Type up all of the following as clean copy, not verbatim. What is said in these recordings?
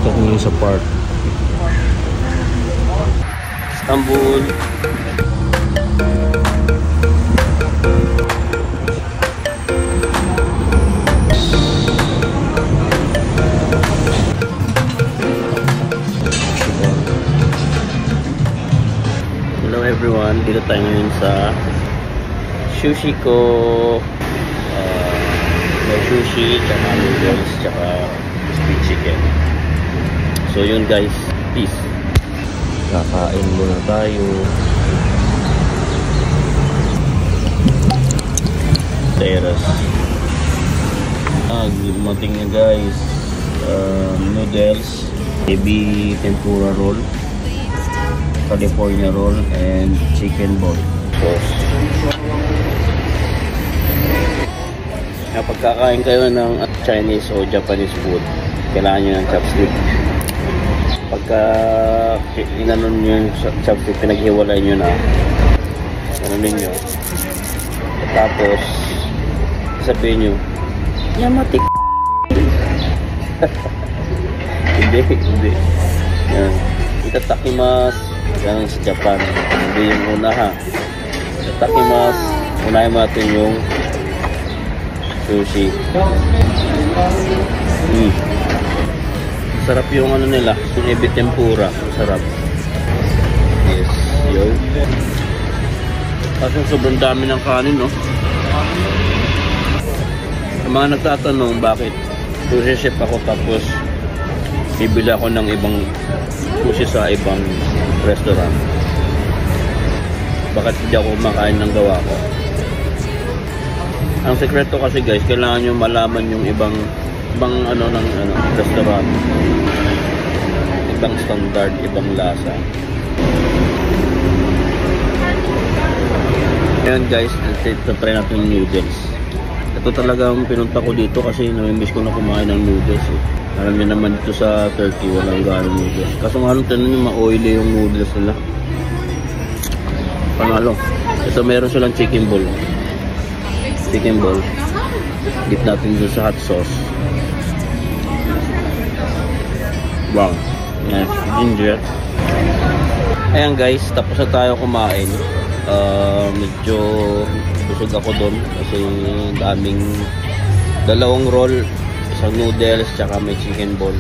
pumasok ngayon sa park. Istanbul. Hello everyone, dito tayo ngayon sa Sushi Ko. May sushi, tsaka noodles, tsaka crispy chicken. So yun guys, peace. Kakain muna tayo. Teras. Gumating na guys. Noodles, baby tempura roll, California roll, and chicken ball. Sauce. Kapag kakain kayo ng Chinese o Japanese food, kailangan nyo ng chopstick. Pagka inanon nyo yung chopstick, pinaghiwalay nyo na, ano ninyo, tapos sabihin nyo, Yamatik. Hindi. Yan. Itatakimasu. Yan sa Japan. Hindi yung una ha. Itatakimasu. Unahin natin yung sushi. Sarap yung ano nila, yung ebi tempura. Sarap. Yes, yun. Kasi sobrang dami ng kanin, no? Sa mga nagtatanong bakit sushi chef ako tapos bibili ako ng ibang sushi sa ibang restaurant, bakit hindi ako makain ng gawa ko? Ang sekreto kasi guys, kailangan nyo malaman yung ibang ano ng restaurant, ibang standard, ibang lasa. Ayan guys, try natin yung noodles. Ito talagang pinunta ko dito kasi nami-miss ko na kumain ng noodles eh. Alam niyo naman dito sa Turkey walang ganong noodles. Kaso nga nung tinan nyo, ma-oily yung noodles nila. Panalo. Ito meron silang chicken ball. Dip natin dito sa hot sauce. Wow. Yes, ginger. Ayan guys, tapos na tayo kumain. Medyo busog ako doon kasi daming dalawang roll, isang noodles, tsaka may chicken ball.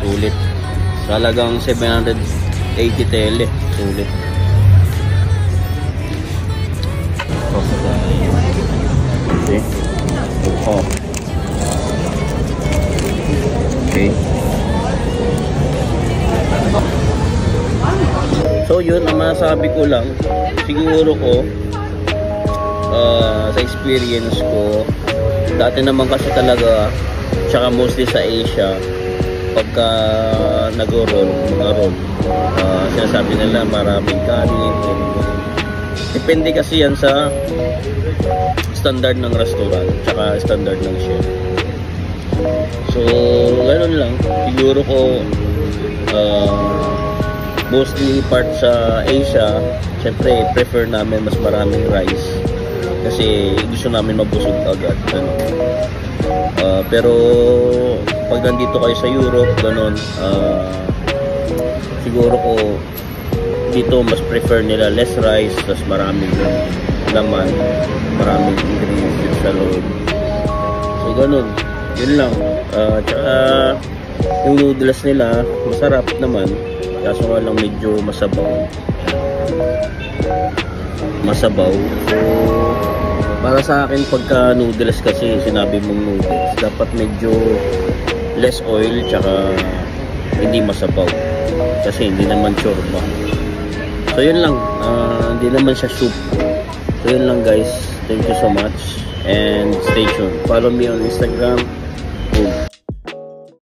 Sulit. Talagang 780 TL. Sulit. Okay. Oh. Okay. So yun, ang masasabi ko lang, siguro ko sa experience ko, dati naman kasi talaga, tsaka mostly sa Asia, pagka nag-roll, mga roll, sinasabi nila maraming kanin. Depende kasi yan sa standard ng restaurant, tsaka standard ng chef. So ganoon lang, siguro ko mostly part sa Asia, syempre prefer namin mas maraming rice kasi gusto namin mabusog agad. Pero pag nandito kayo sa Europe, ganun, siguro ko dito mas prefer nila less rice, tas maraming laman, maraming ingredients sa loob. So ganun, yun lang. Tsaka yung noodles nila masarap naman, kaso nga lang medyo masabaw. So para sa akin, pagka noodles kasi sinabi mong noodles, dapat medyo less oil, tsaka hindi masabaw kasi hindi naman chorba. So yun lang, hindi naman siya soup. So yun lang guys, thank you so much and stay tuned. Follow me on Instagram